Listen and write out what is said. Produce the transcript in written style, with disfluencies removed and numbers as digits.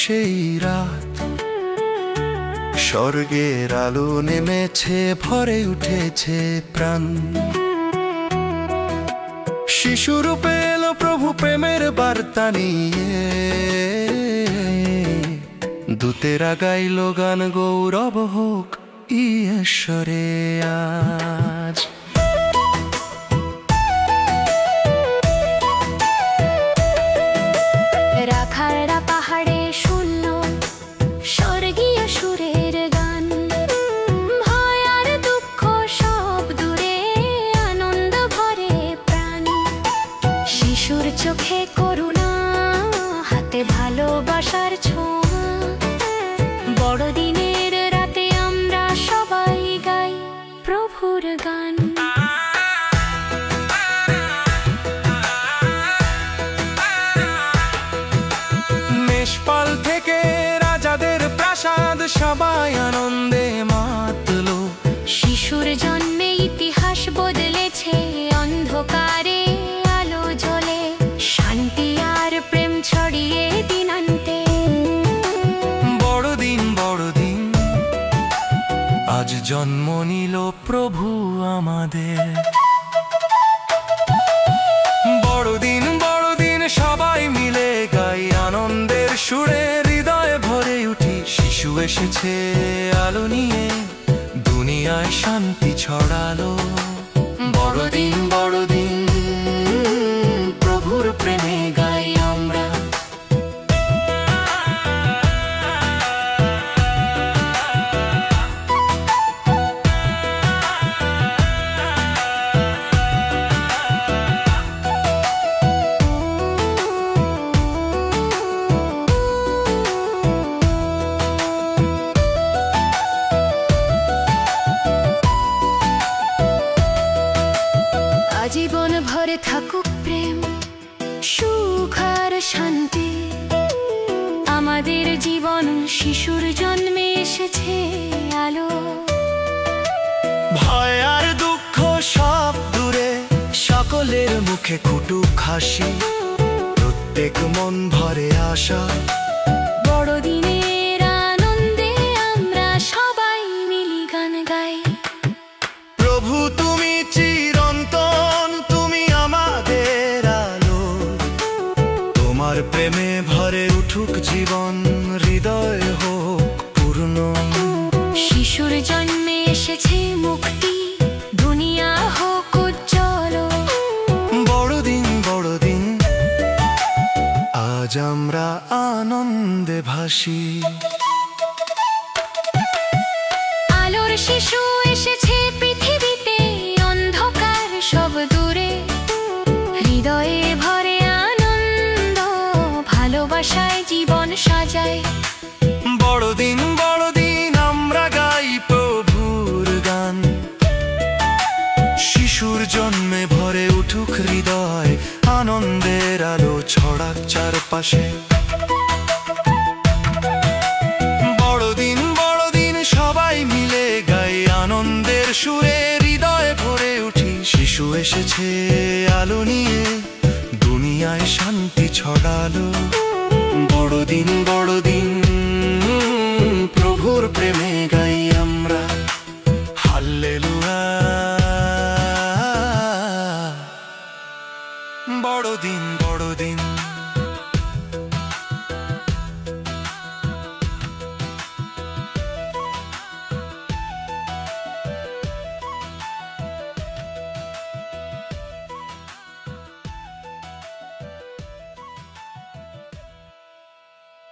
সেই রাত, স্বর্গের আলো নেমেছে, ভরে উঠেছে প্রাণ। শিশুরূপে এলো প্রভু প্রেমের বার্তা নিয়ে, দূতেরা গাইল গান, গৌরব হোক ঈশ্বরে আজ। রাখালরা পাহাড়ে শুনল স্বর্গীয় সুরের গান, ভয় আর দুঃখ সব দূরে, আনন্দ ভরে প্রাণ। শিশুর চোখে করুণা, হাতে ভালোবাসার ছোঁয়া, বড়দিনের রাতে আমরা সবাই গাই প্রভুর গান। মেষপাল থেকে রাজাদের প্রাসাদ, সবাই আনন্দে মাতলো। শিশুর জন্মে ইতিহাস বদলেছে, অন্ধকারে আলো জ্বলে, শান্তি আর প্রেম ছড়িয়ে দিনান্তে। বড়দিন বড়দিন আজ জন্ম নিল প্রভু আমাদের। বড়দিন বড়দিন সবাই মিলে গাই, আনন্দের সুরে হৃদয়ে ভরে উঠি। শিশু এসেছে আলো নিয়ে, দুনিয়ায় শান্তি ছড়ালো। বড়দিন বড়দিন প্রভুর প্রেমে গাই আমরা। আজীবন ভরে থাকুক প্রেম, সুখ আর শান্তি। আমাদের জীবন শিশুর জন্মে এসেছে আলো। ভয় আর দুঃখ সব দূরে, সকলের মুখে কুটুক হাসি, প্রত্যেক মন ভরে আশা। বড়দিনের আনন্দে আমরা সবাই মিলি গান গাই। প্রভু তুমি চিরন্তন, তুমি আমাদের আলো। তোমার প্রেমে ভরে উঠুক জীবন, হৃদয় হোক পূর্ণ। শিশুর জন্মে এসেছে মুক্তি, দুনিয়া হোক উজ্জ্বল। বড়দিন বড়দিন আজ আমরা আনন্দে ভাসি। আলোর শিশু এসেছে পৃথিবীতে, অন্ধকার সব দূরে, হৃদয়ে ভরে আনন্দ, ভালোবাসায় জীবন সাজায়। বড়দিন বড়দিন আমরা গাই প্রভুর গান, শিশুর জন্মে ভরে উঠুক হৃদয়, আনন্দের আলো ছড়াক চারপাশে। বড়দিন বড়দিন সবাই মিলে গাই, আনন্দের সুরে হৃদয়ে ভরে উঠি। শিশু এসেছে আলো নিয়ে, দুনিয়ায় শান্তি ছড়ালো। বড়দিন বড়দিন